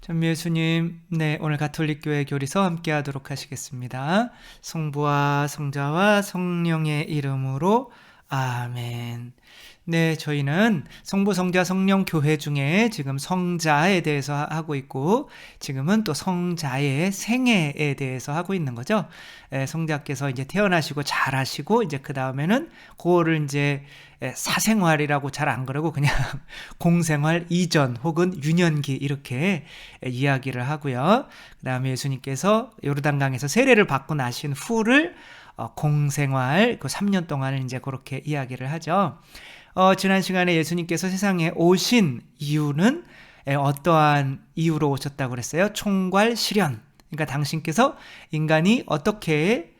전미 예수님, 네, 오늘 가톨릭교회 교리서 함께 하도록 하시겠습니다. 성부와 성자와 성령의 이름으로 아멘. 네, 저희는 성부, 성자, 성령 교회 중에 지금 성자에 대해서 하고 있고, 지금은 또 성자의 생애에 대해서 하고 있는 거죠. 성자께서 이제 태어나시고 자라시고, 이제 그 다음에는 그거를 이제 사생활이라고 잘 안 그러고 그냥 공생활 이전 혹은 유년기 이렇게 이야기를 하고요. 그 다음에 예수님께서 요르단강에서 세례를 받고 나신 후를 공생활 그 3년 동안을 이제 그렇게 이야기를 하죠. 지난 시간에 예수님께서 세상에 오신 이유는 어떠한 이유로 오셨다고 그랬어요? 총괄 실현. 그러니까 당신께서 인간이 어떻게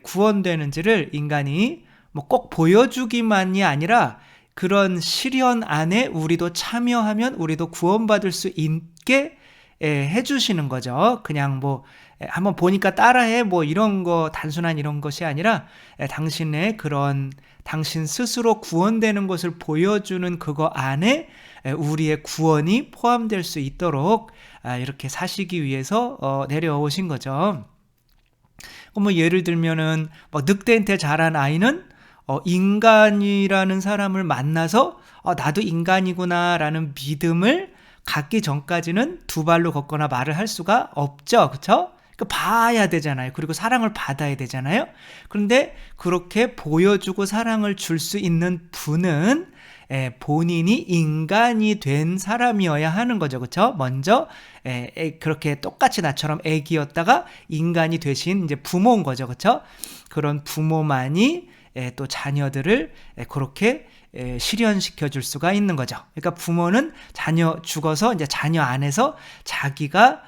구원되는지를 인간이 뭐 꼭 보여주기만이 아니라 그런 실현 안에 우리도 참여하면 우리도 구원받을 수 있게 해주시는 거죠. 그냥 뭐 한번 보니까 따라해 뭐 이런 거 단순한 이런 것이 아니라 당신의 그런 당신 스스로 구원되는 것을 보여주는 그거 안에 우리의 구원이 포함될 수 있도록 이렇게 사시기 위해서 내려오신 거죠. 뭐 예를 들면은 뭐 늑대한테 자란 아이는 인간이라는 사람을 만나서 나도 인간이구나 라는 믿음을 갖기 전까지는 두 발로 걷거나 말을 할 수가 없죠. 그렇죠? 봐야 되잖아요. 그리고 사랑을 받아야 되잖아요. 그런데 그렇게 보여주고 사랑을 줄 수 있는 분은 본인이 인간이 된 사람이어야 하는 거죠. 그렇죠? 먼저 그렇게 똑같이 나처럼 애기였다가 인간이 되신 이제 부모인 거죠. 그렇죠? 그런 부모만이 또 자녀들을 그렇게 실현시켜 줄 수가 있는 거죠. 그러니까 부모는 자녀 죽어서 이제 자녀 안에서 자기가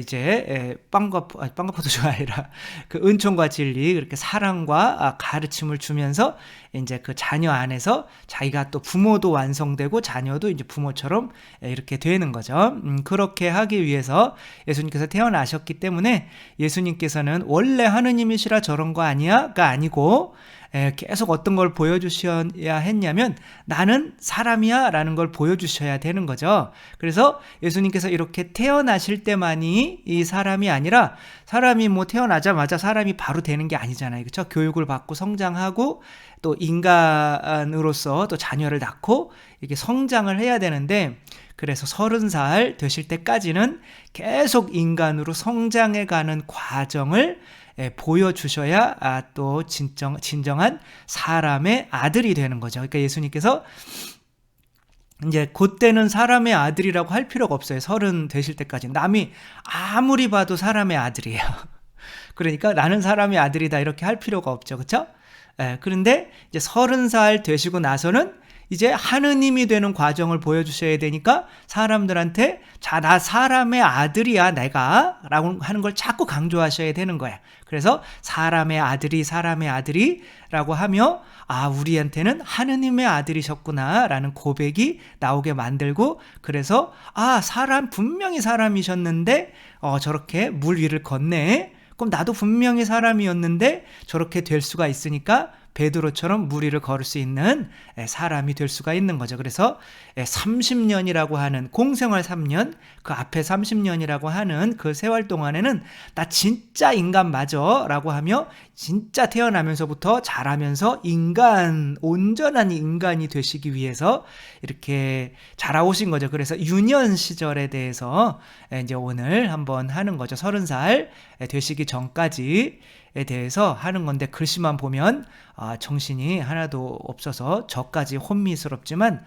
이제 빵과포도주가 아니라 그 은총과 진리 그렇게 사랑과 가르침을 주면서 이제 그 자녀 안에서 자기가 또 부모도 완성되고 자녀도 이제 부모처럼 이렇게 되는 거죠. 그렇게 하기 위해서 예수님께서 태어나셨기 때문에 예수님께서는 원래 하느님이시라 저런 거 아니야가 아니고 계속 어떤 걸 보여주셔야 했냐면 나는 사람이야 라는 걸 보여주셔야 되는 거죠. 그래서 예수님께서 이렇게 태어나실 때만이 이 사람이 아니라 사람이 뭐 태어나자마자 사람이 바로 되는 게 아니잖아요. 그렇죠? 교육을 받고 성장하고 또 인간으로서 또 자녀를 낳고 이렇게 성장을 해야 되는데 그래서 30살 되실 때까지는 계속 인간으로 성장해가는 과정을 보여주셔야 또 진정한 사람의 아들이 되는 거죠. 그러니까 예수님께서 이제 그때는 사람의 아들이라고 할 필요가 없어요. 30 되실 때까지 남이 아무리 봐도 사람의 아들이에요. 그러니까 나는 사람의 아들이다 이렇게 할 필요가 없죠. 그렇죠? 그런데 이제 30살 되시고 나서는 이제 하느님이 되는 과정을 보여주셔야 되니까 사람들한테 자, 나 사람의 아들이야 내가 라고 하는 걸 자꾸 강조하셔야 되는 거야. 그래서 사람의 아들이 라고 하며 우리한테는 하느님의 아들이셨구나 라는 고백이 나오게 만들고 그래서 사람 분명히 사람이셨는데 저렇게 물 위를 걷네. 그럼 나도 분명히 사람이었는데 저렇게 될 수가 있으니까 베드로처럼 물 위를 걸을 수 있는 사람이 될 수가 있는 거죠. 그래서 30년이라고 하는 공생활 3년 그 앞에 30년이라고 하는 그 세월 동안에는 나 진짜 인간 맞아 라고 하며 진짜 태어나면서부터 자라면서 온전한 인간이 되시기 위해서 이렇게 자라오신 거죠. 그래서 유년 시절에 대해서 이제 오늘 한번 하는 거죠. 30살 되시기 전까지에 대해서 하는 건데 글씨만 보면 정신이 하나도 없어서 저까지 혼미스럽지만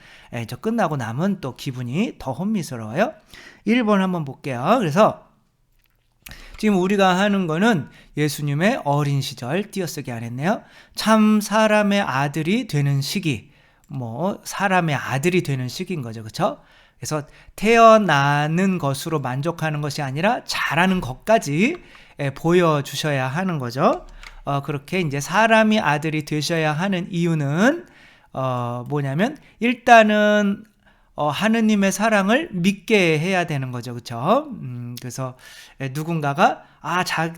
저 끝나고 나면 또 기분이 더 혼미스러워요. 1번 한번 볼게요. 그래서 지금 우리가 하는 거는 예수님의 어린 시절 띄어쓰기 안 했네요. 참 사람의 아들이 되는 시기, 사람의 아들이 되는 시기인 거죠. 그렇죠? 그래서 태어나는 것으로 만족하는 것이 아니라 자라는 것까지 보여주셔야 하는 거죠. 그렇게 이제 사람이 아들이 되셔야 하는 이유는 뭐냐면 일단은 하느님의 사랑을 믿게 해야 되는 거죠. 그렇죠? 그래서 누군가가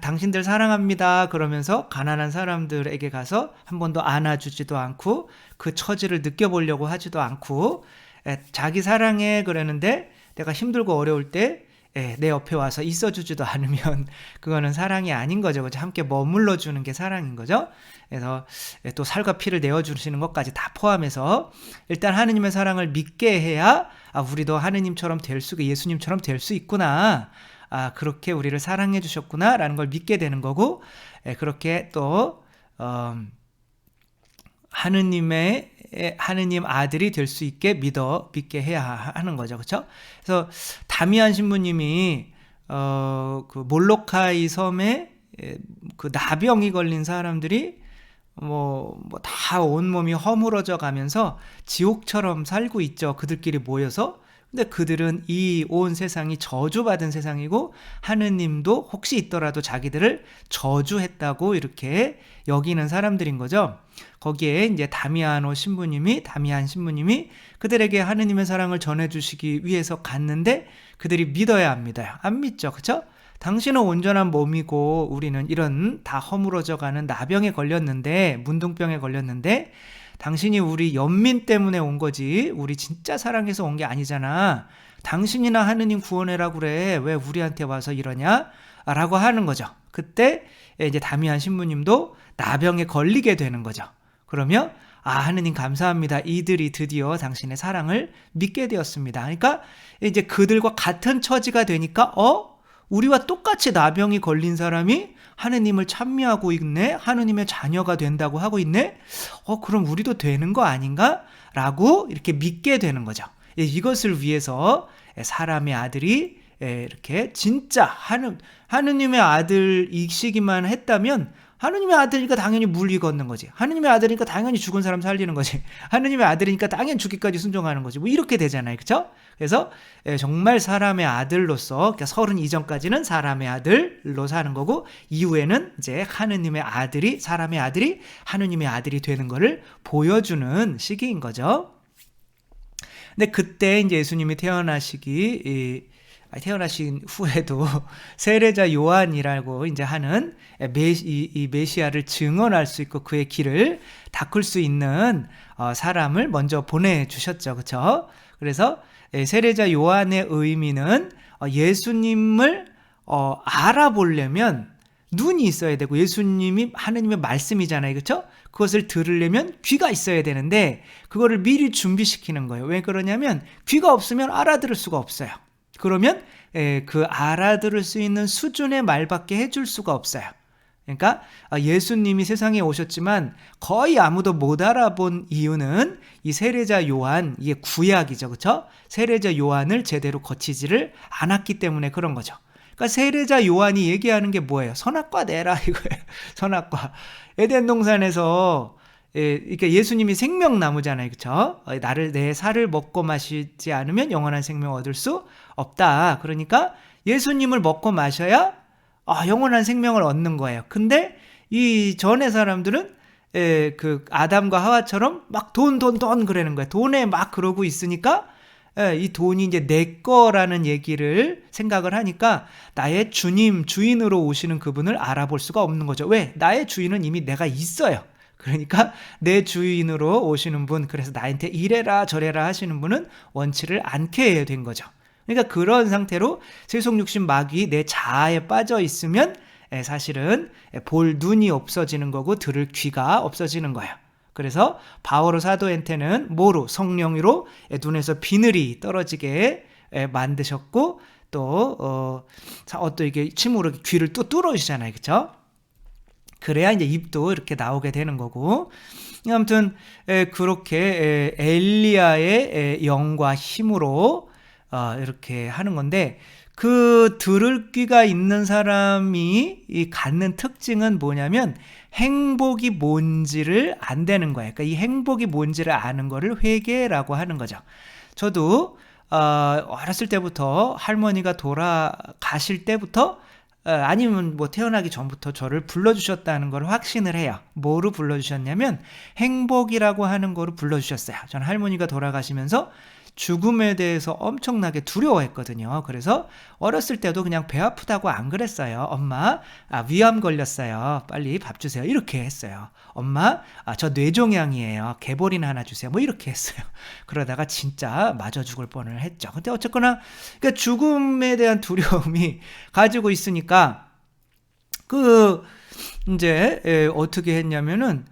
당신들 사랑합니다 그러면서 가난한 사람들에게 가서 한 번도 안아주지도 않고 그 처지를 느껴보려고 하지도 않고 자기 사랑해 그러는데 내가 힘들고 어려울 때 내 옆에 와서 있어주지도 않으면 그거는 사랑이 아닌 거죠. 그죠? 함께 머물러 주는 게 사랑인 거죠. 그래서 또 살과 피를 내어주시는 것까지 다 포함해서 일단 하느님의 사랑을 믿게 해야 우리도 하느님처럼 될 수, 예수님처럼 될 수 있구나. 그렇게 우리를 사랑해 주셨구나 라는 걸 믿게 되는 거고, 그렇게 또 하느님 아들이 될 수 있게 믿게 해야 하는 거죠. 그렇죠? 그래서 다미안 신부님이 그 몰로카이 섬에 그 나병이 걸린 사람들이 다 온몸이 허물어져 가면서 지옥처럼 살고 있죠. 그들끼리 모여서. 근데 그들은 이 온 세상이 저주받은 세상이고 하느님도 혹시 있더라도 자기들을 저주했다고 이렇게 여기는 사람들인 거죠. 거기에 이제 다미안 신부님이 그들에게 하느님의 사랑을 전해주시기 위해서 갔는데 그들이 믿어야 합니다. 안 믿죠. 그렇죠? 당신은 온전한 몸이고 우리는 이런 다 허물어져가는 나병에 걸렸는데, 문둥병에 걸렸는데 당신이 우리 연민 때문에 온 거지 우리 진짜 사랑해서 온 게 아니잖아. 당신이나 하느님 구원해라고 그래. 왜 우리한테 와서 이러냐? 라고 하는 거죠. 그때 이제 다미안 신부님도 나병에 걸리게 되는 거죠. 그러면 하느님 감사합니다. 이들이 드디어 당신의 사랑을 믿게 되었습니다. 그러니까 이제 그들과 같은 처지가 되니까 우리와 똑같이 나병이 걸린 사람이 하느님을 찬미하고 있네? 하느님의 자녀가 된다고 하고 있네? 그럼 우리도 되는 거 아닌가? 라고 이렇게 믿게 되는 거죠. 이것을 위해서 사람의 아들이 이렇게 진짜 하느님의 아들이시기만 했다면 하느님의 아들이니까 당연히 물리 걷는 거지. 하느님의 아들이니까 당연히 죽은 사람 살리는 거지. 하느님의 아들이니까 당연히 죽기까지 순종하는 거지. 이렇게 되잖아요. 그렇죠? 그래서 정말 사람의 아들로서, 그러니까 서른 이전까지는 사람의 아들로 사는 거고 이후에는 이제 하느님의 아들이, 사람의 아들이 하느님의 아들이 되는 거를 보여주는 시기인 거죠. 근데 그때 이제 예수님이 태어나신 후에도 세례자 요한이라고 이제 하는 이 메시아를 증언할 수 있고 그의 길을 닦을 수 있는 사람을 먼저 보내주셨죠. 그렇죠? 그래서 세례자 요한의 의미는 예수님을 알아보려면 눈이 있어야 되고, 예수님이 하느님의 말씀이잖아요. 그렇죠? 그것을 들으려면 귀가 있어야 되는데 그거를 미리 준비시키는 거예요. 왜 그러냐면 귀가 없으면 알아들을 수가 없어요. 그러면 그 알아들을 수 있는 수준의 말밖에 해줄 수가 없어요. 그러니까 예수님이 세상에 오셨지만 거의 아무도 못 알아본 이유는 이 세례자 요한, 이게 구약이죠. 그렇죠? 세례자 요한을 제대로 거치지를 않았기 때문에 그런 거죠. 그러니까 세례자 요한이 얘기하는 게 뭐예요? 선악과 내라 이거예요. 선악과. 에덴 동산에서 그러니까 예수님이 생명나무잖아요. 그렇죠? 내 살을 먹고 마시지 않으면 영원한 생명 얻을 수 없다. 그러니까 예수님을 먹고 마셔야 영원한 생명을 얻는 거예요. 근데 이 전의 사람들은 그 아담과 하와처럼 막 돈 그러는 거예요. 돈에 막 그러고 있으니까 이 돈이 이제 내 거라는 얘기를 생각을 하니까 나의 주인으로 오시는 그분을 알아볼 수가 없는 거죠. 왜? 나의 주인은 이미 내가 있어요. 그러니까 내 주인으로 오시는 분, 그래서 나한테 이래라 저래라 하시는 분은 원치를 않게 된 거죠. 그러니까 그런 상태로 세속육신 마귀 내 자아에 빠져 있으면 사실은 볼 눈이 없어지는 거고 들을 귀가 없어지는 거예요. 그래서 바오로 사도한테는 뭐로? 성령으로 눈에서 비늘이 떨어지게 만드셨고 또 이게 침으로 귀를 또 뚫어주잖아요. 그렇죠? 그래야 이제 입도 이렇게 나오게 되는 거고, 아무튼 그렇게 엘리야의 영과 힘으로 이렇게 하는 건데, 그 들을 귀가 있는 사람이 갖는 특징은 뭐냐면 행복이 뭔지를 안 되는 거예요. 그러니까 이 행복이 뭔지를 아는 거를 회개라고 하는 거죠. 저도 어렸을 때부터 할머니가 돌아가실 때부터 아니면 뭐 태어나기 전부터 저를 불러주셨다는 걸 확신을 해요. 뭐로 불러주셨냐면 행복이라고 하는 거로 불러주셨어요. 저는 할머니가 돌아가시면서 죽음에 대해서 엄청나게 두려워했거든요. 그래서 어렸을 때도 그냥 배 아프다고 안 그랬어요. 엄마, 위암 걸렸어요. 빨리 밥 주세요. 이렇게 했어요. 엄마, 저 뇌종양이에요. 개보리나 하나 주세요. 뭐 이렇게 했어요. 그러다가 진짜 맞아 죽을 뻔을 했죠. 근데 어쨌거나 그러니까 죽음에 대한 두려움이 가지고 있으니까 이제 어떻게 했냐면은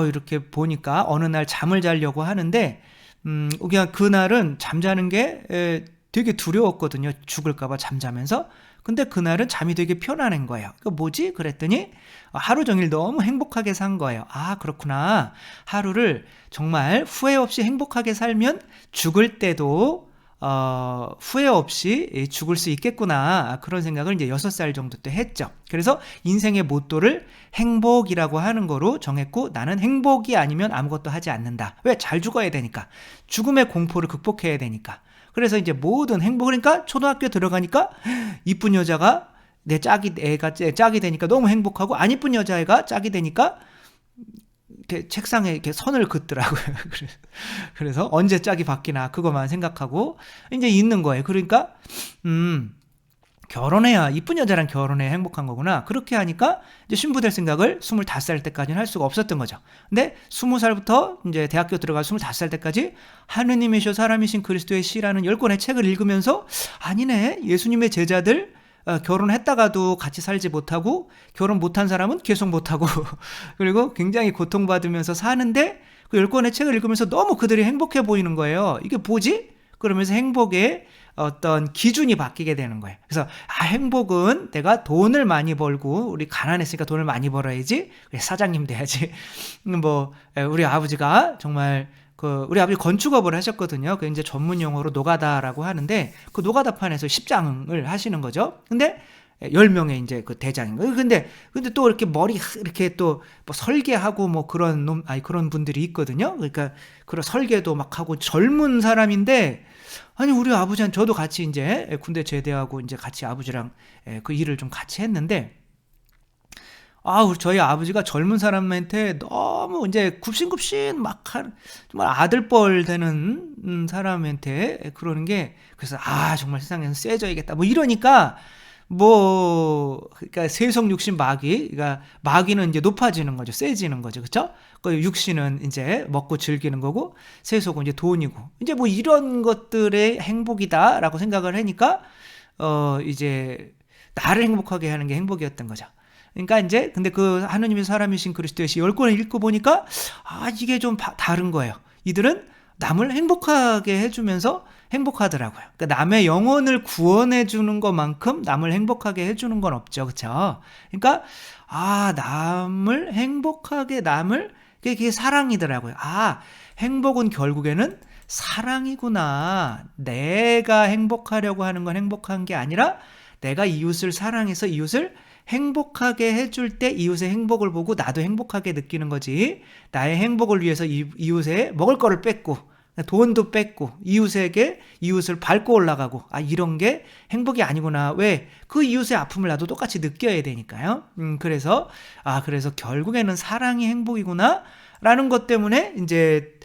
이렇게 보니까 어느 날 잠을 자려고 하는데 그냥 그날은 잠자는 게 되게 두려웠거든요. 죽을까 봐 잠자면서. 근데 그날은 잠이 되게 편안한 거예요. 뭐지? 그랬더니 하루 종일 너무 행복하게 산 거예요. 그렇구나. 하루를 정말 후회 없이 행복하게 살면 죽을 때도 후회 없이 죽을 수 있겠구나. 그런 생각을 이제 6살 정도 때 했죠. 그래서 인생의 모토를 행복이라고 하는 거로 정했고, 나는 행복이 아니면 아무것도 하지 않는다. 왜? 잘 죽어야 되니까. 죽음의 공포를 극복해야 되니까. 그래서 이제 모든 행복, 그러니까 초등학교 들어가니까 이쁜 여자가 애가 짝이 되니까 너무 행복하고, 안 이쁜 여자애가 짝이 되니까 이렇게 책상에 이렇게 선을 긋더라고요. 그래서 언제 짝이 바뀌나 그것만 생각하고 이제 있는 거예요. 그러니까 결혼해야, 이쁜 여자랑 결혼해야 행복한 거구나. 그렇게 하니까 이제 신부 될 생각을 25살 때까지는 할 수가 없었던 거죠. 근데 20살부터 이제 대학교 들어가 25살 때까지 하느님이셔 사람이신 그리스도의 시라는 10권의 책을 읽으면서, 아니네, 예수님의 제자들 결혼했다가도 같이 살지 못하고, 결혼 못한 사람은 계속 못하고 그리고 굉장히 고통받으면서 사는데, 그 10권의 책을 읽으면서 너무 그들이 행복해 보이는 거예요. 이게 뭐지? 그러면서 행복의 어떤 기준이 바뀌게 되는 거예요. 그래서 행복은 내가 돈을 많이 벌고, 우리 가난했으니까 돈을 많이 벌어야지, 사장님 돼야지. 우리 아버지가 정말 우리 아버지 건축업을 하셨거든요. 그 이제 전문 용어로 노가다라고 하는데, 그 노가다판에서 십장을 하시는 거죠. 근데 10명의 이제 그 대장인 거예요. 근데 또 이렇게 머리 이렇게 또 뭐 설계하고 뭐 그런 분들이 있거든요. 그러니까 그런 설계도 막 하고 젊은 사람인데, 아니 우리 아버지랑 저도 같이 이제 군대 제대하고 이제 같이 아버지랑 그 일을 좀 같이 했는데, 저희 아버지가 젊은 사람한테 너무 이제 굽신굽신 막 정말 아들뻘 되는 사람한테 그러는 게, 그래서 정말 세상에서 세져야겠다 뭐 이러니까, 그러니까 세속 육신 마귀, 그러니까 마귀는 이제 높아지는 거죠. 세지는 거죠. 그쵸? 그 육신은 이제 먹고 즐기는 거고, 세속은 이제 돈이고, 이제 뭐 이런 것들의 행복이다라고 생각을 하니까, 이제 나를 행복하게 하는 게 행복이었던 거죠. 그러니까 이제, 근데 그 하느님의 사람이신 그리스도의 시 10권을 읽고 보니까, 이게 좀 다른 거예요. 이들은 남을 행복하게 해주면서 행복하더라고요. 그러니까 남의 영혼을 구원해 주는 것만큼 남을 행복하게 해주는 건 없죠. 그쵸? 그러니까, 남을 행복하게, 그게 사랑이더라고요. 행복은 결국에는 사랑이구나. 내가 행복하려고 하는 건 행복한 게 아니라, 내가 이웃을 사랑해서 이웃을 행복하게 해줄 때 이웃의 행복을 보고 나도 행복하게 느끼는 거지, 나의 행복을 위해서 이웃에 먹을 거를 뺏고 돈도 뺏고 이웃을 밟고 올라가고, 이런 게 행복이 아니구나. 왜? 그 이웃의 아픔을 나도 똑같이 느껴야 되니까요. 그래서 결국에는 사랑이 행복이구나 라는 것 때문에 이제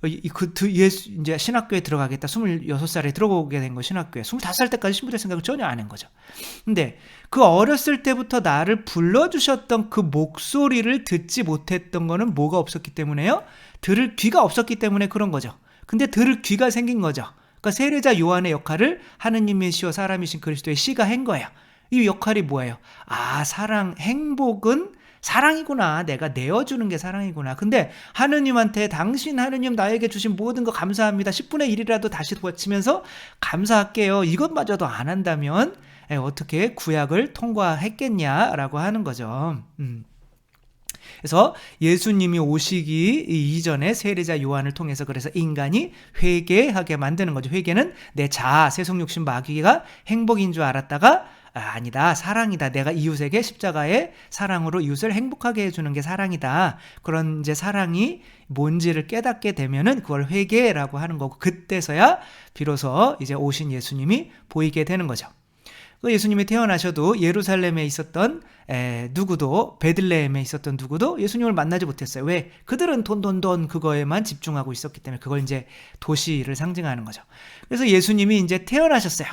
이제 신학교에 들어가겠다. 26살에 들어오게 된 거, 신학교에. 25살 때까지 신부 될 생각을 전혀 안 한 거죠. 근데 그 어렸을 때부터 나를 불러주셨던 그 목소리를 듣지 못했던 거는 뭐가 없었기 때문에요? 들을 귀가 없었기 때문에 그런 거죠. 근데 들을 귀가 생긴 거죠. 그러니까 세례자 요한의 역할을 하느님이시여 사람이신 그리스도의 씨가 한 거예요. 이 역할이 뭐예요? 행복은 사랑이구나. 내가 내어주는 게 사랑이구나. 근데 하느님한테, 하느님 나에게 주신 모든 거 감사합니다. 10분의 1이라도 다시 도와치면서 감사할게요. 이것마저도 안 한다면 어떻게 구약을 통과했겠냐라고 하는 거죠. 그래서 예수님이 오시기 이전에 세례자 요한을 통해서 그래서 인간이 회개하게 만드는 거죠. 회개는 내 자아, 세속육신 마귀가 행복인 줄 알았다가 아니다, 사랑이다. 내가 이웃에게 십자가의 사랑으로 이웃을 행복하게 해주는 게 사랑이다. 그런 이제 사랑이 뭔지를 깨닫게 되면은 그걸 회개라고 하는 거고, 그때서야 비로소 이제 오신 예수님이 보이게 되는 거죠. 그 예수님이 태어나셔도 예루살렘에 있었던 누구도, 베들레헴에 있었던 누구도 예수님을 만나지 못했어요. 왜? 그들은 돈 그거에만 집중하고 있었기 때문에. 그걸 이제 도시를 상징하는 거죠. 그래서 예수님이 이제 태어나셨어요.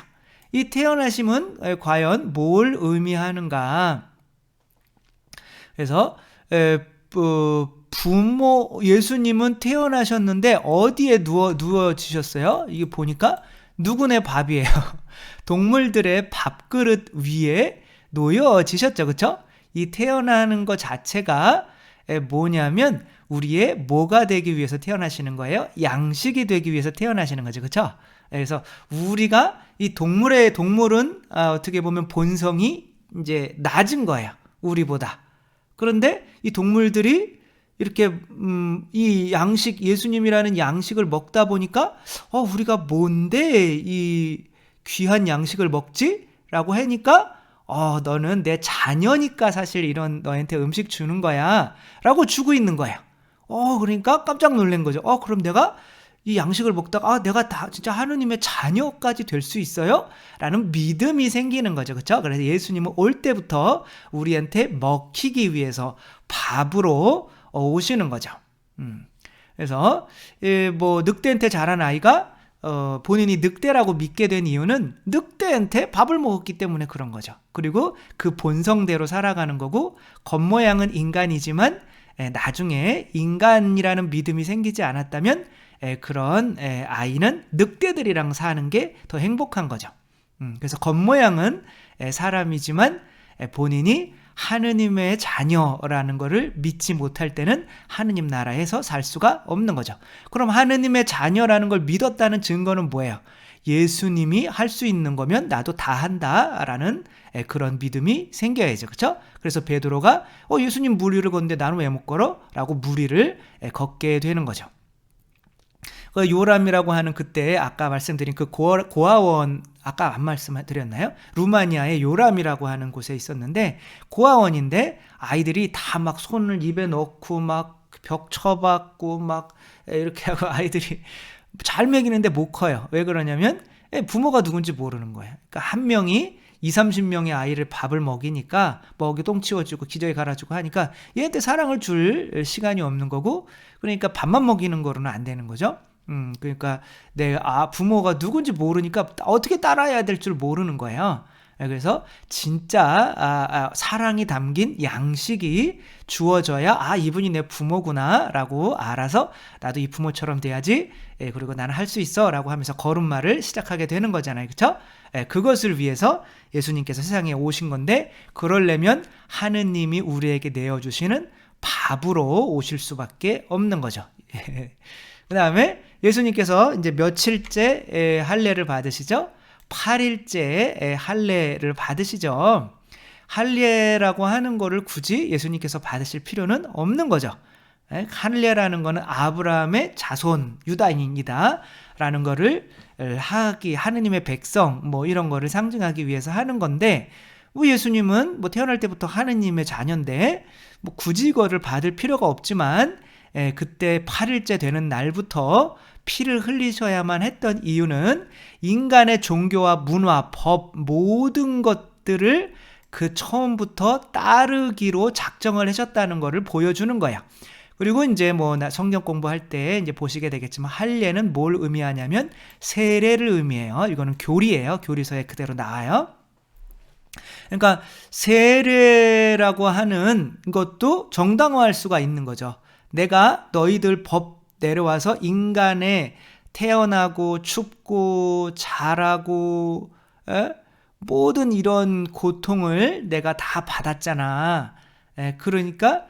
이 태어나심은 과연 뭘 의미하는가? 그래서 예수님은 태어나셨는데 어디에 누워지셨어요? 이게 보니까 누구네 밥이에요. 동물들의 밥그릇 위에 놓여지셨죠. 그쵸? 이 태어나는 것 자체가 뭐냐면 우리의 뭐가 되기 위해서 태어나시는 거예요? 양식이 되기 위해서 태어나시는 거죠. 그쵸? 그래서 우리가 이 동물은 어떻게 보면 본성이 이제 낮은 거예요. 우리보다. 그런데 이 동물들이 이렇게 이 양식, 예수님이라는 양식을 먹다 보니까 우리가 뭔데 이 귀한 양식을 먹지? 라고 하니까 너는 내 자녀니까 사실 이런 너한테 음식 주는 거야 라고 주고 있는 거예요. 그러니까 깜짝 놀란 거죠. 그럼 내가 이 양식을 먹다가 내가 다 진짜 하느님의 자녀까지 될 수 있어요? 라는 믿음이 생기는 거죠. 그렇죠? 그래서 예수님은 올 때부터 우리한테 먹히기 위해서 밥으로 오시는 거죠. 그래서 뭐 늑대한테 자란 아이가 본인이 늑대라고 믿게 된 이유는 늑대한테 밥을 먹었기 때문에 그런 거죠. 그리고 그 본성대로 살아가는 거고, 겉모양은 인간이지만 나중에 인간이라는 믿음이 생기지 않았다면 그런 아이는 늑대들이랑 사는 게 더 행복한 거죠. 그래서 겉모양은 사람이지만 본인이 하느님의 자녀라는 것을 믿지 못할 때는 하느님 나라에서 살 수가 없는 거죠. 그럼 하느님의 자녀라는 걸 믿었다는 증거는 뭐예요? 예수님이 할 수 있는 거면 나도 다 한다라는 그런 믿음이 생겨야죠. 그렇죠? 그래서 베드로가 예수님 무리를 걷는데 나는 왜 못 걸어? 라고 무리를 걷게 되는 거죠. 그 요람이라고 하는 그때 아까 말씀드린 그 고아원, 아까 안 말씀드렸나요? 루마니아의 요람이라고 하는 곳에 있었는데, 고아원인데 아이들이 다 막 손을 입에 넣고 막 벽 쳐박고 막 이렇게 하고 아이들이 잘 먹이는데 못 커요. 왜 그러냐면 부모가 누군지 모르는 거예요. 그러니까 한 명이 20-30명의 아이를 밥을 먹이니까 먹이 똥 치워주고 기저귀 갈아주고 하니까 얘한테 사랑을 줄 시간이 없는 거고, 그러니까 밥만 먹이는 거로는 안 되는 거죠. 그러니까 부모가 누군지 모르니까 어떻게 따라야 될 줄 모르는 거예요. 그래서 진짜 사랑이 담긴 양식이 주어져야 이분이 내 부모구나 라고 알아서 나도 이 부모처럼 돼야지, 그리고 나는 할 수 있어 라고 하면서 걸음마를 시작하게 되는 거잖아요. 그렇죠? 그것을 위해서 예수님께서 세상에 오신 건데, 그러려면 하느님이 우리에게 내어주시는 밥으로 오실 수밖에 없는 거죠. 그 다음에 예수님께서 이제 며칠째 할례를 받으시죠? 8일째 할례를 받으시죠. 할례라고 하는 거를 굳이 예수님께서 받으실 필요는 없는 거죠. 할례라는 거는 아브라함의 자손 유다인이다 라는 거를 하느님의 백성 뭐 이런 거를 상징하기 위해서 하는 건데, 예수님은 태어날 때부터 하느님의 자녀인데 굳이 이거를 받을 필요가 없지만 그때 8일째 되는 날부터 피를 흘리셔야만 했던 이유는 인간의 종교와 문화, 법 모든 것들을 그 처음부터 따르기로 작정을 하셨다는 것을 보여주는 거야. 그리고 이제 성경 공부할 때 이제 보시게 되겠지만, 할례는 뭘 의미하냐면 세례를 의미해요. 이거는 교리예요. 교리서에 그대로 나와요. 그러니까 세례라고 하는 것도 정당화할 수가 있는 거죠. 내가 너희들 법 내려와서 인간의 태어나고 춥고 자라고 모든 이런 고통을 내가 다 받았잖아. 그러니까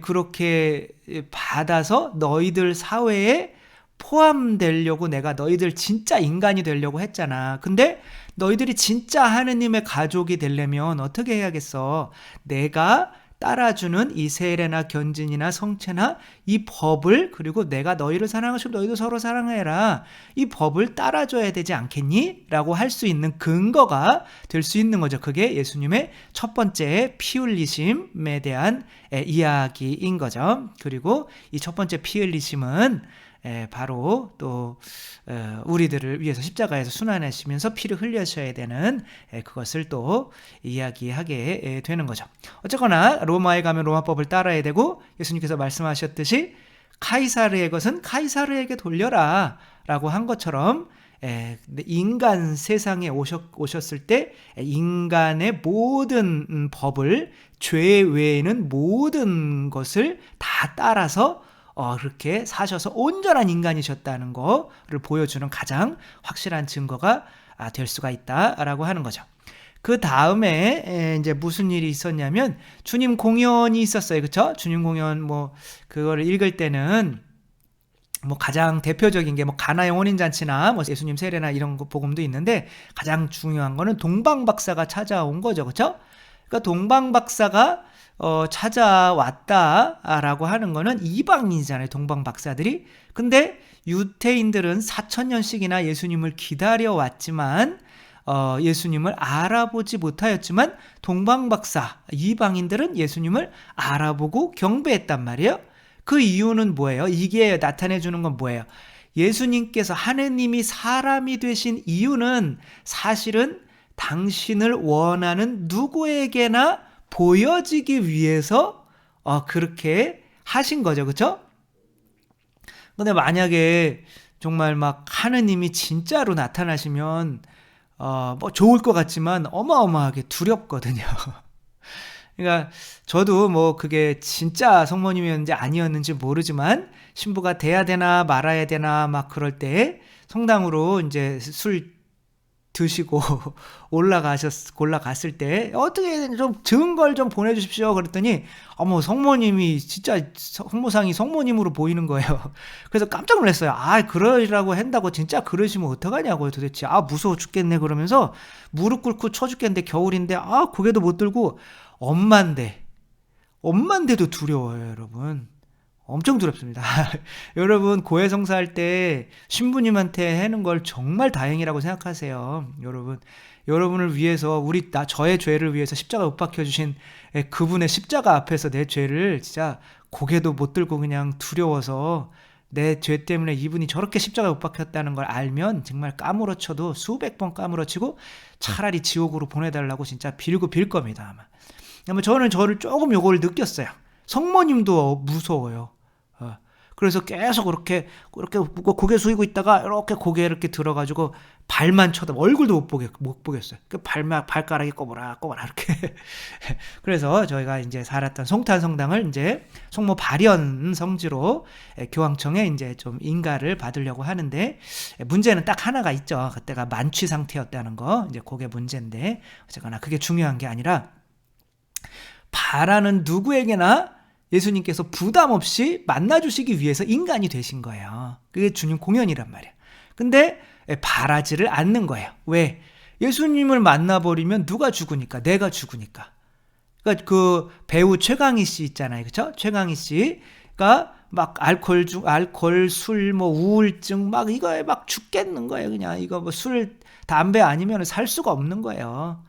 그렇게 받아서 너희들 사회에 포함되려고 내가 너희들 진짜 인간이 되려고 했잖아. 근데 너희들이 진짜 하느님의 가족이 되려면 어떻게 해야겠어? 내가 따라주는 이 세례나 견진이나 성체나 이 법을, 그리고 내가 너희를 사랑하시고 너희도 서로 사랑해라, 이 법을 따라줘야 되지 않겠니? 라고 할 수 있는 근거가 될 수 있는 거죠. 그게 예수님의 첫 번째 피 흘리심에 대한 이야기인 거죠. 그리고 이 첫 번째 피 흘리심은 바로 또 우리들을 위해서 십자가에서 순환하시면서 피를 흘려셔야 되는 그것을 또 이야기하게 되는 거죠. 어쨌거나 로마에 가면 로마법을 따라야 되고, 예수님께서 말씀하셨듯이 카이사르의 것은 카이사르에게 돌려라 라고 한 것처럼, 인간 세상에 오셨을 때 인간의 모든 법을, 죄 외에는 모든 것을 다 따라서 그렇게 사셔서 온전한 인간이셨다는 거를 보여주는 가장 확실한 증거가 될 수가 있다라고 하는 거죠. 그 다음에 이제 무슨 일이 있었냐면 주님 공연이 있었어요. 그렇죠? 주님 공연 뭐 그거를 읽을 때는 뭐 가장 대표적인 게 뭐 가나의 혼인 잔치나 뭐 예수님 세례나 이런 거 복음도 있는데, 가장 중요한 거는 동방박사가 찾아온 거죠. 그렇죠? 그러니까 동방박사가 찾아왔다라고 하는 거는 이방인이잖아요. 동방박사들이. 근데 유태인들은 4,000년씩이나 예수님을 기다려왔지만 예수님을 알아보지 못하였지만, 동방박사 이방인들은 예수님을 알아보고 경배했단 말이에요. 그 이유는 뭐예요? 이게 나타내 주는 건 뭐예요? 예수님께서, 하느님이 사람이 되신 이유는 사실은 당신을 원하는 누구에게나 보여지기 위해서 그렇게 하신 거죠. 그렇죠? 근데 만약에 정말 막 하느님이 진짜로 나타나시면 뭐 좋을 것 같지만 어마어마하게 두렵거든요. 그러니까 저도 뭐 그게 진짜 성모님이었는지 아니었는지 모르지만, 신부가 돼야 되나 말아야 되나 막 그럴 때 성당으로 이제 술 드시고 올라갔을 때 어떻게 좀 증거를 좀 보내주십시오 그랬더니, 어머, 성모님이 진짜 성모상이 성모님으로 보이는 거예요. 그래서 깜짝 놀랐어요. 그러라고 한다고 진짜 그러시면 어떡하냐고요 도대체. 무서워 죽겠네 그러면서 무릎 꿇고 쳐 죽겠는데, 겨울인데 고개도 못 들고, 엄만데도 두려워요, 여러분. 엄청 두렵습니다. 여러분, 고해성사할 때 신부님한테 하는 걸 정말 다행이라고 생각하세요. 여러분을 위해서, 저의 죄를 위해서 십자가 못 박혀주신 그분의 십자가 앞에서 내 죄를 진짜 고개도 못 들고 그냥 두려워서, 내 죄 때문에 이분이 저렇게 십자가 못 박혔다는 걸 알면 정말 까무러쳐도 수백 번 까무러치고 차라리 지옥으로 보내달라고 진짜 빌고 빌 겁니다, 아마. 저는 저를 조금 요걸 느꼈어요. 성모님도 무서워요. 그래서 계속 그렇게 고개 숙이고 있다가 이렇게 고개 이렇게 들어가지고 발만 쳐다봐, 얼굴도 못 보겠어요. 그 발가락이 꼬부라꼬부라 이렇게. 그래서 저희가 이제 살았던 송탄 성당을 이제 송모 발현 성지로 교황청에 이제 좀 인가를 받으려고 하는데, 문제는 딱 하나가 있죠. 그때가 만취 상태였다는 거. 이제 그게 문제인데, 어쨌거나 그게 중요한 게 아니라, 바라는 누구에게나 예수님께서 부담 없이 만나주시기 위해서 인간이 되신 거예요. 그게 주님 공연이란 말이에요. 근데 바라지를 않는 거예요. 왜? 예수님을 만나버리면 누가 죽으니까? 내가 죽으니까. 그러니까 그 배우 최강희 씨 있잖아요. 그렇죠? 최강희 씨가 막 알코올, 술, 뭐 우울증 막 이거에 막 죽겠는 거예요. 그냥 이거 뭐 술, 담배 아니면 살 수가 없는 거예요.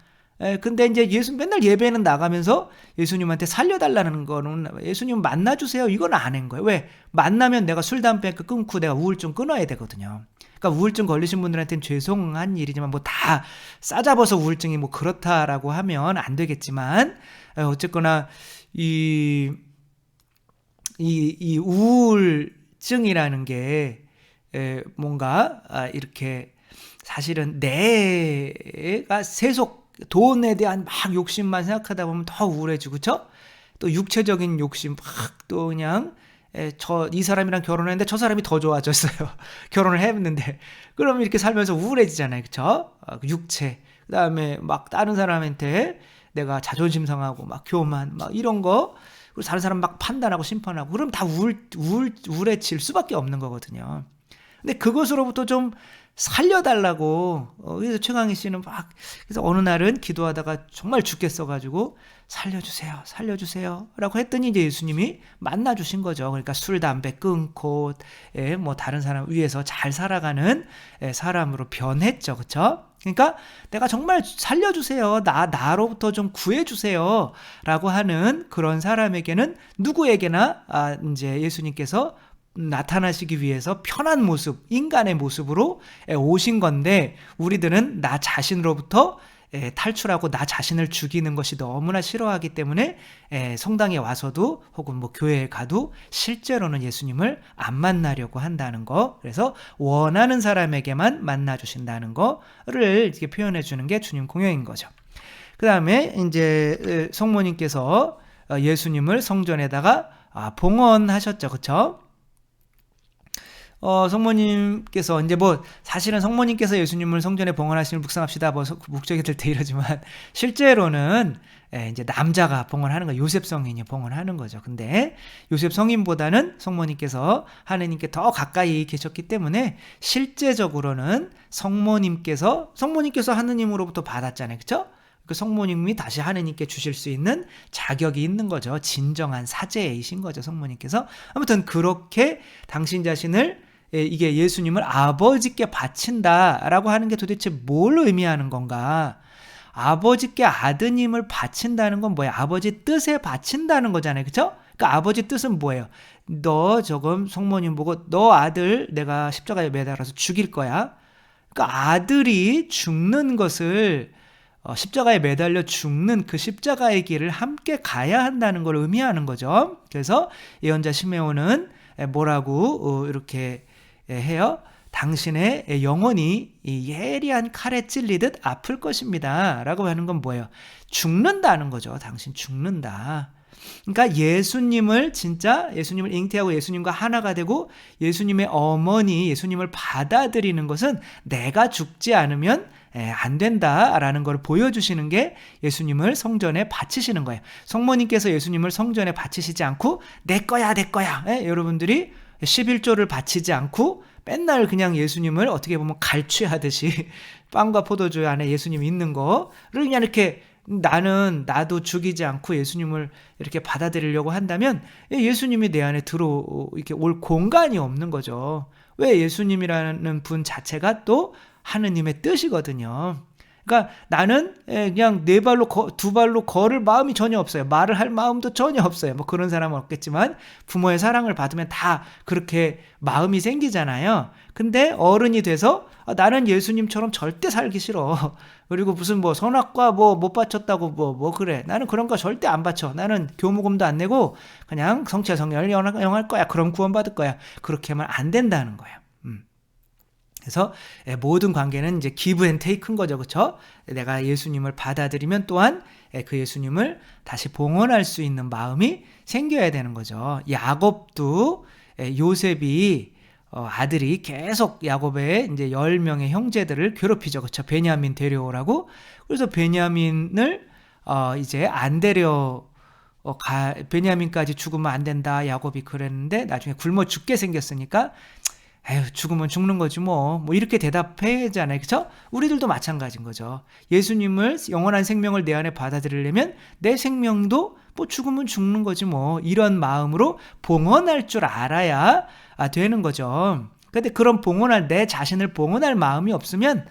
근데 이제 맨날 예배는 나가면서 예수님한테 살려달라는 거는, 예수님 만나주세요 이건 안 한 거예요. 왜? 만나면 내가 술, 담배 끊고 내가 우울증 끊어야 되거든요. 그러니까 우울증 걸리신 분들한테는 죄송한 일이지만, 뭐 다 싸잡아서 우울증이 뭐 그렇다라고 하면 안 되겠지만, 어쨌거나 이 우울증이라는 게 뭔가 이렇게 사실은 내가 돈에 대한 막 욕심만 생각하다 보면 더 우울해지고, 그쵸? 또 육체적인 욕심 막 또 그냥 이 사람이랑 결혼했는데 저 사람이 더 좋아졌어요. 결혼을 했는데. 그럼 이렇게 살면서 우울해지잖아요. 그쵸? 육체. 그 다음에 막 다른 사람한테 내가 자존심 상하고 막 교만 막 이런 거, 그리고 다른 사람 막 판단하고 심판하고, 그럼 다 우울해질 수밖에 없는 거거든요. 근데 그것으로부터 좀 살려달라고, 그래서 최강희 씨는 막, 그래서 어느 날은 기도하다가 정말 죽겠어가지고 살려주세요 라고 했더니 이제 예수님이 만나주신 거죠. 그러니까 술, 담배 끊고 뭐 다른 사람 위해서 잘 살아가는 사람으로 변했죠. 그쵸? 그러니까 내가 정말 살려주세요, 나로부터 좀 구해주세요 라고 하는 그런 사람에게는, 누구에게나 이제 예수님께서 나타나시기 위해서 편한 모습, 인간의 모습으로 오신 건데 우리들은 나 자신으로부터 탈출하고 나 자신을 죽이는 것이 너무나 싫어하기 때문에 성당에 와서도 혹은 뭐 교회에 가도 실제로는 예수님을 안 만나려고 한다는 거, 그래서 원하는 사람에게만 만나 주신다는 거를 이렇게 표현해 주는 게 주님 공연인 거죠. 그 다음에 이제 성모님께서 예수님을 성전에다가 봉헌하셨죠, 그렇죠? 성모님께서 이제 뭐 사실은 성모님께서 예수님을 성전에 봉헌하심을 묵상합시다 뭐 목적이 될 때 이러지만 실제로는 이제 남자가 봉헌하는 거, 요셉 성인이 봉헌하는 거죠. 근데 요셉 성인보다는 성모님께서 하느님께 더 가까이 계셨기 때문에 실제적으로는 성모님께서 하느님으로부터 받았잖아요, 그렇죠? 그 성모님이 다시 하느님께 주실 수 있는 자격이 있는 거죠. 진정한 사제이신 거죠, 성모님께서. 아무튼 그렇게 당신 자신을 이게 예수님을 아버지께 바친다라고 하는 게 도대체 뭘 의미하는 건가? 아버지께 아드님을 바친다는 건 뭐야? 아버지 뜻에 바친다는 거잖아요, 그렇죠? 그러니까 아버지 뜻은 뭐예요? 너 조금 성모님 보고 너 아들 내가 십자가에 매달아서 죽일 거야. 그러니까 아들이 죽는 것을 십자가에 매달려 죽는 그 십자가의 길을 함께 가야 한다는 걸 의미하는 거죠. 그래서 예언자 시메온은 뭐라고 이렇게 해요? 당신의 영혼이 이 예리한 칼에 찔리듯 아플 것입니다 라고 하는 건 뭐예요? 죽는다는 거죠. 당신 죽는다. 그러니까 예수님을 잉태하고 예수님과 하나가 되고 예수님의 어머니 예수님을 받아들이는 것은 내가 죽지 않으면 안 된다라는 걸 보여주시는 게 예수님을 성전에 바치시는 거예요. 성모님께서 예수님을 성전에 바치시지 않고 내 거야 여러분들이 11조를 바치지 않고 맨날 그냥 예수님을 어떻게 보면 갈취하듯이 빵과 포도주 안에 예수님이 있는 거를 그냥 이렇게 나도 죽이지 않고 예수님을 이렇게 받아들이려고 한다면 예수님이 내 안에 이렇게 올 공간이 없는 거죠. 왜? 예수님이라는 분 자체가 또 하느님의 뜻이거든요. 그러니까 나는 그냥 두 발로 걸을 마음이 전혀 없어요. 말을 할 마음도 전혀 없어요. 뭐 그런 사람은 없겠지만 부모의 사랑을 받으면 다 그렇게 마음이 생기잖아요. 근데 어른이 돼서 나는 예수님처럼 절대 살기 싫어. 그리고 무슨 뭐 선악과 못 바쳤다고 뭐 그래. 나는 그런 거 절대 안 바쳐. 나는 교무금도 안 내고 그냥 성체 성령을 영할 거야. 그럼 구원받을 거야. 그렇게 하면 안 된다는 거예요. 그래서 모든 관계는 이제 기브 앤 테이크인 거죠, 그렇죠? 내가 예수님을 받아들이면 또한 그 예수님을 다시 봉헌할 수 있는 마음이 생겨야 되는 거죠. 야곱도 요셉이 아들이 계속 야곱의 이제 10명의 형제들을 괴롭히죠, 그렇죠? 베냐민 데려오라고. 그래서 베냐민을 이제 안 베냐민까지 죽으면 안 된다. 야곱이 그랬는데 나중에 굶어 죽게 생겼으니까. 죽으면 죽는 거지 뭐 이렇게 대답하잖아요, 그렇죠? 우리들도 마찬가지인 거죠. 예수님을 영원한 생명을 내 안에 받아들이려면 내 생명도 뭐 죽으면 죽는 거지 뭐 이런 마음으로 봉헌할 줄 알아야 되는 거죠. 근데 그런 내 자신을 봉헌할 마음이 없으면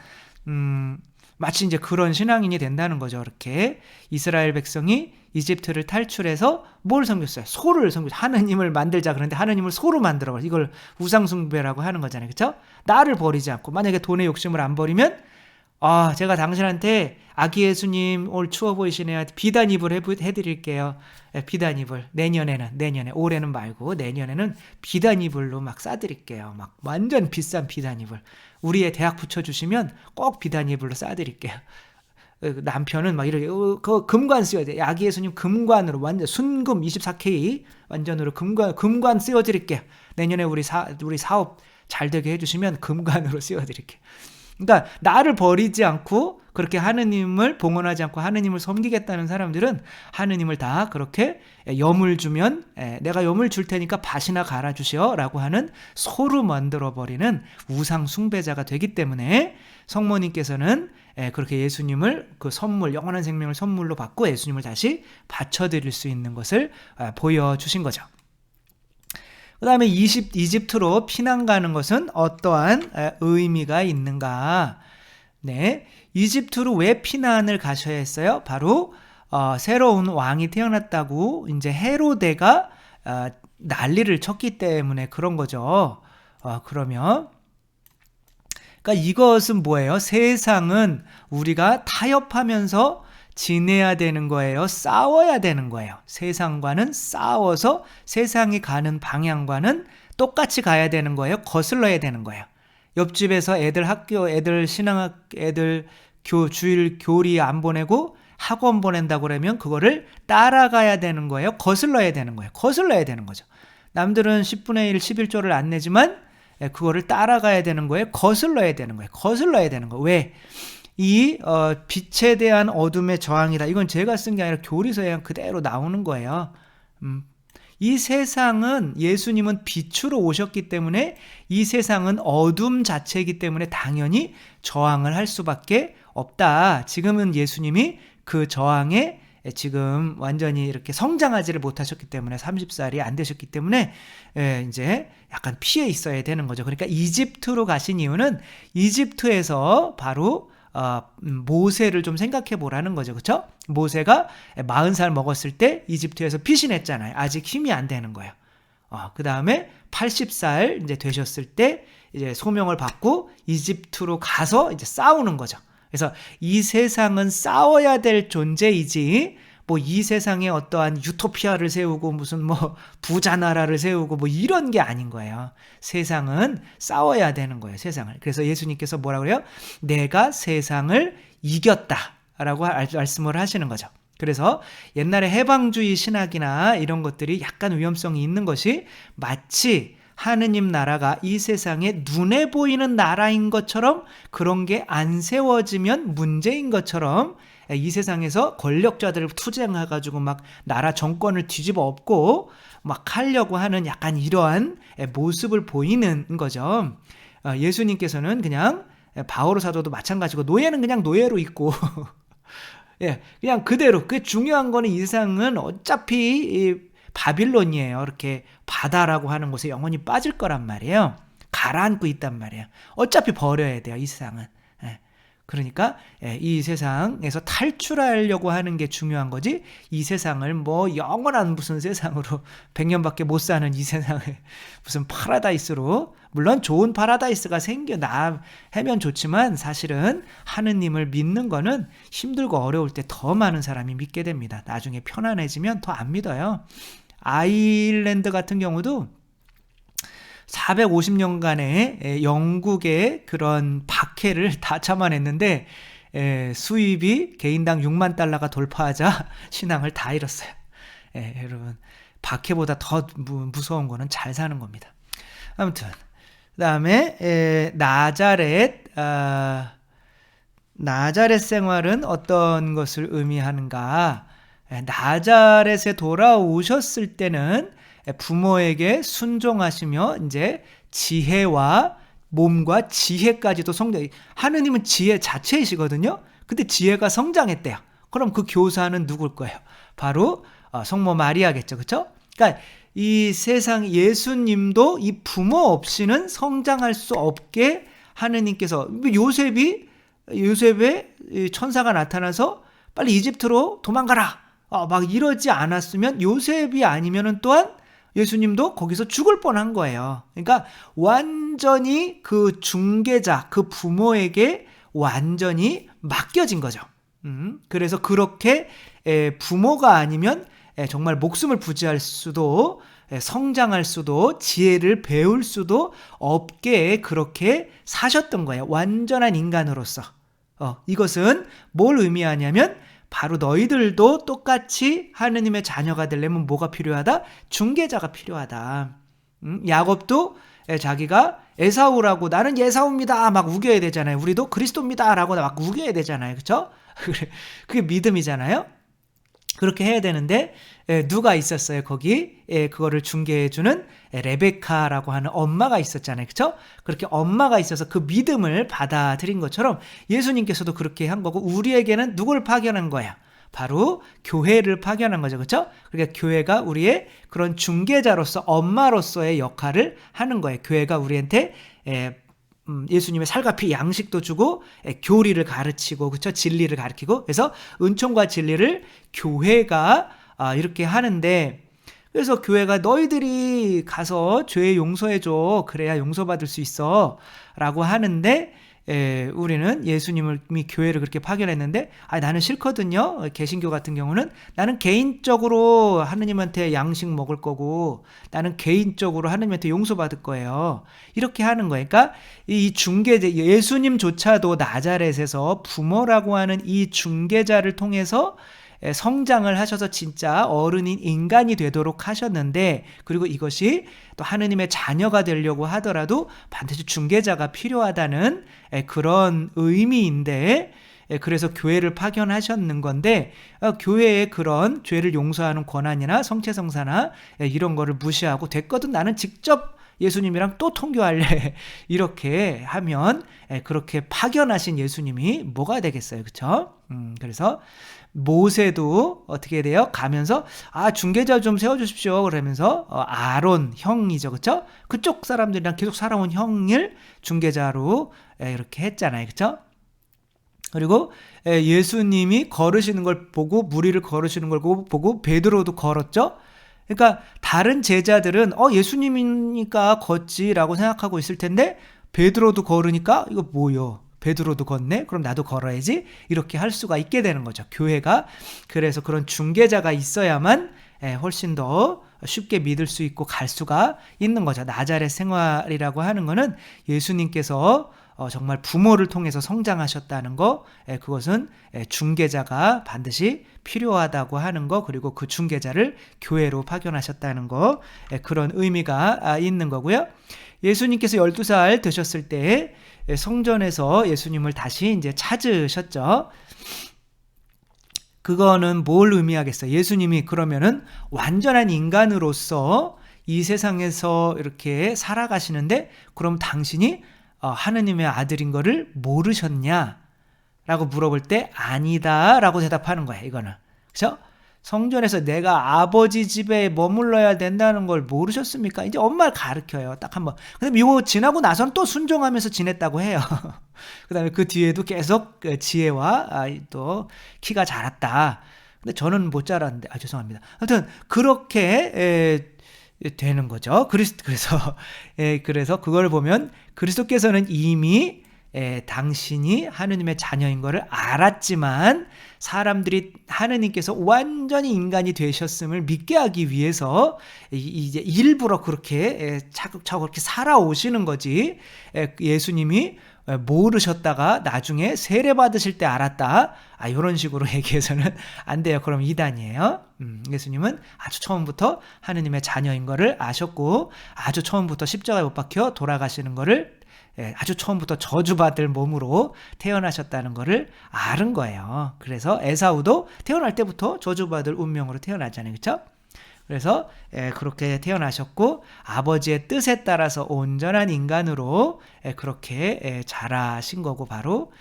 마치 이제 그런 신앙인이 된다는 거죠. 이렇게 이스라엘 백성이 이집트를 탈출해서 뭘 섬겼어요? 소를 섬겼어요. 하느님을 만들자 그런데 하느님을 소로 만들어버려. 이걸 우상숭배라고 하는 거잖아요, 그렇죠? 나를 버리지 않고 만약에 돈의 욕심을 안 버리면 제가 당신한테 아기 예수님 오늘 추워 보이시네요. 비단 이불 해드릴게요. 비단 이불 내년에 올해는 말고 내년에는 비단 이불로 막 싸드릴게요. 막 완전 비싼 비단 이불. 우리의 대학 붙여주시면 꼭 비단 이불로 싸드릴게요. 남편은 막 이렇게 그 금관 쓰여야 돼. 아기 예수님 금관으로 완전 순금 24K 완전으로 금관 쓰여드릴게요. 내년에 우리 사업 잘 되게 해주시면 금관으로 쓰여드릴게요. 그러니까 나를 버리지 않고 그렇게 하느님을 봉헌하지 않고 하느님을 섬기겠다는 사람들은 하느님을 다 그렇게 염을 주면 내가 염을 줄 테니까 밭이나 갈아주시오 라고 하는 소로 만들어버리는 우상 숭배자가 되기 때문에 성모님께서는 그렇게 예수님을 그 선물 영원한 생명을 선물로 받고 예수님을 다시 바쳐드릴 수 있는 것을 보여주신 거죠. 그 다음에 이집트로 피난 가는 것은 어떠한 의미가 있는가? 네, 이집트로 왜 피난을 가셔야 했어요? 바로 새로운 왕이 태어났다고 이제 헤로데가 난리를 쳤기 때문에 그런 거죠. 그러면 그러니까 이것은 뭐예요? 세상은 우리가 타협하면서 지내야 되는 거예요? 싸워야 되는 거예요? 세상과는 싸워서 세상이 가는 방향과는 똑같이 가야 되는 거예요? 거슬러야 되는 거예요? 옆집에서 애들 학교, 애들 신앙학, 애들 주일 교리 안 보내고 학원 보낸다고 그러면 그거를 따라가야 되는 거예요? 거슬러야 되는 거예요? 거슬러야 되는 거죠. 남들은 10분의 1, 11조를 안 내지만 그거를 따라가야 되는 거예요? 거슬러야 되는 거예요? 거슬러야 되는 거예요. 왜? 이 빛에 대한 어둠의 저항이다. 이건 제가 쓴 게 아니라 교리서에 그냥 그대로 나오는 거예요. 이 세상은 예수님은 빛으로 오셨기 때문에 이 세상은 어둠 자체이기 때문에 당연히 저항을 할 수밖에 없다. 지금은 예수님이 그 저항에 지금 완전히 이렇게 성장하지를 못하셨기 때문에 30살이 안 되셨기 때문에 이제 약간 피해 있어야 되는 거죠. 그러니까 이집트로 가신 이유는 이집트에서 바로 모세를 좀 생각해 보라는 거죠. 그렇죠? 모세가 40살 먹었을 때 이집트에서 피신했잖아요. 아직 힘이 안 되는 거예요. 그 다음에 80살 이제 되셨을 때 이제 소명을 받고 이집트로 가서 이제 싸우는 거죠. 그래서 이 세상은 싸워야 될 존재이지 뭐 이 세상에 어떠한 유토피아를 세우고 무슨 뭐 부자 나라를 세우고 뭐 이런 게 아닌 거예요. 세상은 싸워야 되는 거예요. 세상을. 그래서 예수님께서 뭐라 그래요? 내가 세상을 이겼다라고 말씀을 하시는 거죠. 그래서 옛날에 해방주의 신학이나 이런 것들이 약간 위험성이 있는 것이 마치 하느님 나라가 이 세상에 눈에 보이는 나라인 것처럼 그런 게 안 세워지면 문제인 것처럼 이 세상에서 권력자들을 투쟁해가지고 막 나라 정권을 뒤집어 엎고 막 하려고 하는 약간 이러한 모습을 보이는 거죠. 예수님께서는 그냥 바오로 사도도 마찬가지고 노예는 그냥 노예로 있고 예, 그냥 그대로. 그 중요한 거는 이 세상은 어차피 바빌론이에요. 이렇게 바다라고 하는 곳에 영원히 빠질 거란 말이에요. 가라앉고 있단 말이에요. 어차피 버려야 돼요, 이 세상은. 그러니까 이 세상에서 탈출하려고 하는 게 중요한 거지, 이 세상을 뭐 영원한 무슨 세상으로 100년밖에 못 사는 이 세상을 무슨 파라다이스로, 물론 좋은 파라다이스가 하면 좋지만 사실은 하느님을 믿는 거는 힘들고 어려울 때 더 많은 사람이 믿게 됩니다. 나중에 편안해지면 더 안 믿어요. 아일랜드 같은 경우도 450년간의 영국의 그런 박해를 다 참아냈는데 수입이 개인당 6만 달러가 돌파하자 신앙을 다 잃었어요. 여러분, 박해보다 더 무서운 거는 잘 사는 겁니다. 아무튼 그 다음에 나자렛 생활은 어떤 것을 의미하는가? 나자렛에 돌아오셨을 때는 부모에게 순종하시며 이제 지혜와 몸과 지혜까지도 성장. 하느님은 지혜 자체이시거든요. 근데 지혜가 성장했대요. 그럼 그 교사는 누굴 거예요? 바로 성모 마리아겠죠, 그렇죠? 그러니까 이 세상 예수님도 이 부모 없이는 성장할 수 없게 하느님께서, 요셉의 천사가 나타나서 빨리 이집트로 도망가라, 막 이러지 않았으면, 요셉이 아니면은 또한 예수님도 거기서 죽을 뻔한 거예요. 그러니까 완전히 그 중개자, 그 부모에게 완전히 맡겨진 거죠. 그래서 그렇게 부모가 아니면 정말 목숨을 부지할 수도, 성장할 수도, 지혜를 배울 수도 없게 그렇게 사셨던 거예요. 완전한 인간으로서. 이것은 뭘 의미하냐면 바로 너희들도 똑같이 하느님의 자녀가 되려면 뭐가 필요하다? 중개자가 필요하다. 야곱도 자기가 에사우라고, 나는 에사우입니다 막 우겨야 되잖아요. 우리도 그리스도입니다 라고 막 우겨야 되잖아요. 그렇죠? 그게 믿음이잖아요. 그렇게 해야 되는데 누가 있었어요? 거기 그거를 중개해주는 레베카라고 하는 엄마가 있었잖아요. 그렇죠? 그렇게 엄마가 있어서 그 믿음을 받아들인 것처럼 예수님께서도 그렇게 한 거고, 우리에게는 누굴 파견한 거야? 바로 교회를 파견한 거죠. 그렇죠? 그러니까 교회가 우리의 그런 중개자로서, 엄마로서의 역할을 하는 거예요. 교회가 우리한테 예수님의 살과 피 양식도 주고 교리를 가르치고, 그렇죠? 진리를 가르치고, 그래서 은총과 진리를 교회가 이렇게 하는데, 그래서 교회가 너희들이 가서 죄 용서해줘. 그래야 용서받을 수 있어. 라고 하는데 우리는 예수님이 교회를 그렇게 파견했는데 나는 싫거든요. 개신교 같은 경우는 나는 개인적으로 하느님한테 양식 먹을 거고 나는 개인적으로 하느님한테 용서받을 거예요. 이렇게 하는 거예요. 그러니까 이 중개자 예수님조차도 나자렛에서 부모라고 하는 이 중개자를 통해서 성장을 하셔서 진짜 어른인 인간이 되도록 하셨는데, 그리고 이것이 또 하느님의 자녀가 되려고 하더라도 반드시 중개자가 필요하다는 그런 의미인데, 그래서 교회를 파견하셨는 건데 교회의 그런 죄를 용서하는 권한이나 성체성사나 이런 거를 무시하고 됐거든 나는 직접 예수님이랑 또 통교할래 이렇게 하면 그렇게 파견하신 예수님이 뭐가 되겠어요, 그렇죠? 그래서 모세도 어떻게 돼요? 가면서 중개자 좀 세워주십시오 그러면서 아론 형이죠, 그렇죠? 그쪽 사람들이랑 계속 살아온 형을 중개자로 이렇게 했잖아요, 그렇죠? 그리고 예수님이 걸으시는 걸 보고 무리를 걸으시는 걸 보고 베드로도 걸었죠. 그러니까 다른 제자들은 예수님이니까 걷지라고 생각하고 있을 텐데 베드로도 걸으니까 이거 뭐요? 베드로도 걷네? 그럼 나도 걸어야지? 이렇게 할 수가 있게 되는 거죠. 교회가 그래서 그런 중개자가 있어야만 훨씬 더 쉽게 믿을 수 있고 갈 수가 있는 거죠. 나자렛 생활이라고 하는 거는 예수님께서 정말 부모를 통해서 성장하셨다는 거, 그것은 중개자가 반드시 필요하다고 하는 거, 그리고 그 중개자를 교회로 파견하셨다는 거, 그런 의미가 있는 거고요. 예수님께서 12살 되셨을 때 성전에서 예수님을 다시 이제 찾으셨죠. 그거는 뭘 의미하겠어요? 예수님이 그러면은 완전한 인간으로서 이 세상에서 이렇게 살아가시는데 그럼 당신이 하느님의 아들인 거를 모르셨냐? 라고 물어볼 때 아니다 라고 대답하는 거예요, 이거는. 그렇죠? 성전에서 내가 아버지 집에 머물러야 된다는 걸 모르셨습니까? 이제 엄마를 가르쳐요, 딱 한번. 근데 이거 지나고 나서는 또 순종하면서 지냈다고 해요. 그 다음에 그 뒤에도 계속 지혜와 또 키가 자랐다. 근데 저는 못 자랐는데, 죄송합니다. 하여튼 그렇게 되는 거죠. 그래서 그걸 보면 그리스도께서는 이미 당신이 하느님의 자녀인 것을 알았지만 사람들이 하느님께서 완전히 인간이 되셨음을 믿게 하기 위해서 이제 일부러 그렇게 차곡차곡 그렇게 살아오시는 거지. 예수님이 모르셨다가 나중에 세례 받으실 때 알았다. 이런 식으로 얘기해서는 안 돼요. 그럼 이단이에요. 예수님은 아주 처음부터 하느님의 자녀인 거를 아셨고 아주 처음부터 십자가에 못 박혀 돌아가시는 거를 아주 처음부터 저주받을 몸으로 태어나셨다는 것을 아는 거예요. 그래서 에사우도 태어날 때부터 저주받을 운명으로 태어나잖아요, 그렇죠? 그래서 그렇게 태어나셨고 아버지의 뜻에 따라서 온전한 인간으로 그렇게 자라신 거고, 바로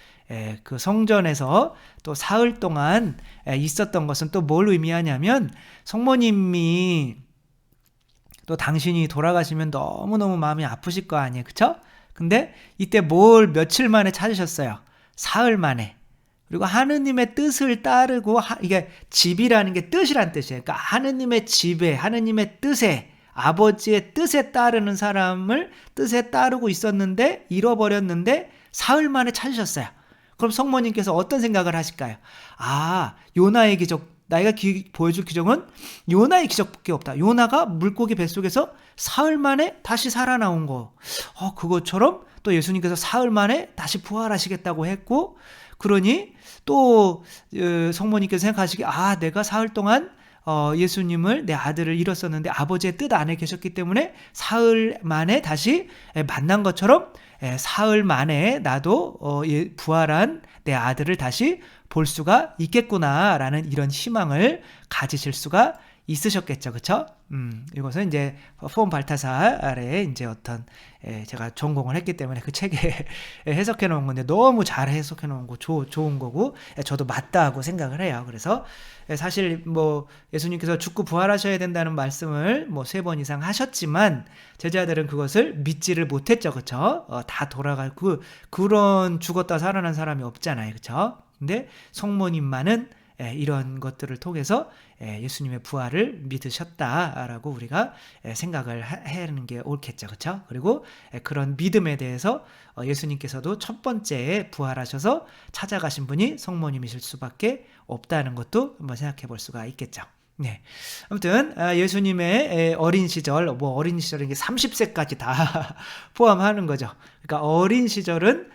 그 성전에서 또 사흘 동안 있었던 것은 또 뭘 의미하냐면 성모님이 또 당신이 돌아가시면 너무너무 마음이 아프실 거 아니에요, 그렇죠? 근데 이때 뭘 며칠 만에 찾으셨어요? 사흘 만에. 그리고 하느님의 뜻을 따르고 이게 집이라는 게 뜻이란 뜻이에요. 그러니까 하느님의 집에, 하느님의 뜻에, 아버지의 뜻에 따르는 사람을 뜻에 따르고 있었는데 잃어버렸는데 사흘 만에 찾으셨어요. 그럼 성모님께서 어떤 생각을 하실까요? 요나의 기적, 나이가 보여줄 기적은 요나의 기적밖에 없다. 요나가 물고기 뱃속에서 사흘 만에 다시 살아나온 거. 그것처럼 또 예수님께서 사흘 만에 다시 부활하시겠다고 했고, 그러니 또 성모님께서 생각하시기 내가 사흘 동안 예수님을, 내 아들을 잃었었는데 아버지의 뜻 안에 계셨기 때문에 사흘 만에 다시 만난 것처럼 사흘 만에 나도 부활한 내 아들을 다시 볼 수가 있겠구나라는 이런 희망을 가지실 수가 있으셨겠죠, 그렇죠? 이것은 이제 포온 발타살의 이제 어떤 제가 전공을 했기 때문에 그 책에 해석해 놓은 건데 너무 잘 해석해 놓은 거 좋은 거고 저도 맞다고 생각을 해요. 그래서 사실 뭐 예수님께서 죽고 부활하셔야 된다는 말씀을 뭐 3번 이상 하셨지만 제자들은 그것을 믿지를 못했죠, 그렇죠? 다 돌아가고 그런 죽었다 살아난 사람이 없잖아요, 그렇죠? 근데 성모님만은 이런 것들을 통해서 예수님의 부활을 믿으셨다라고 우리가 생각을 하는 게 옳겠죠. 그렇죠? 그리고 그런 믿음에 대해서 예수님께서도 첫 번째 부활하셔서 찾아가신 분이 성모님이실 수밖에 없다는 것도 한번 생각해 볼 수가 있겠죠. 네. 아무튼 예수님의 어린 시절, 뭐 어린 시절인 게 30세까지 다 포함하는 거죠. 그러니까 어린 시절은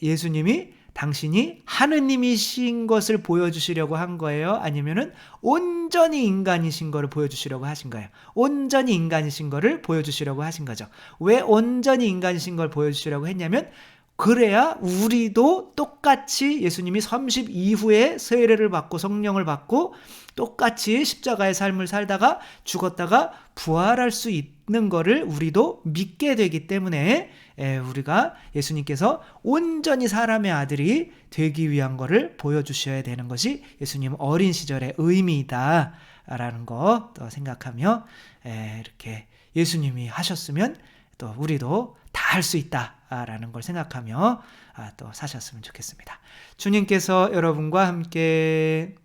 예수님이 당신이 하느님이신 것을 보여주시려고 한 거예요? 아니면은 온전히 인간이신 거를 보여주시려고 하신 거예요? 온전히 인간이신 거를 보여주시려고 하신 거죠. 왜 온전히 인간이신 걸 보여주시려고 했냐면 그래야 우리도 똑같이 예수님이 30 이후에 세례를 받고 성령을 받고 똑같이 십자가의 삶을 살다가 죽었다가 부활할 수 있는 거를 우리도 믿게 되기 때문에 우리가 예수님께서 온전히 사람의 아들이 되기 위한 거를 보여주셔야 되는 것이 예수님 어린 시절의 의미이다 라는 거 또 생각하며 이렇게 예수님이 하셨으면 또 우리도 다 할 수 있다라는 걸 생각하며 또 사셨으면 좋겠습니다. 주님께서 여러분과 함께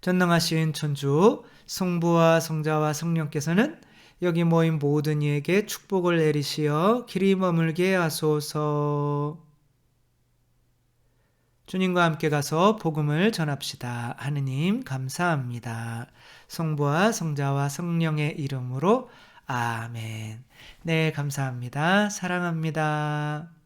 전능하신 천주 성부와 성자와 성령께서는 여기 모인 모든 이에게 축복을 내리시어 길이 머물게 하소서. 주님과 함께 가서 복음을 전합시다. 하느님 감사합니다. 성부와 성자와 성령의 이름으로 아멘. 네, 감사합니다. 사랑합니다.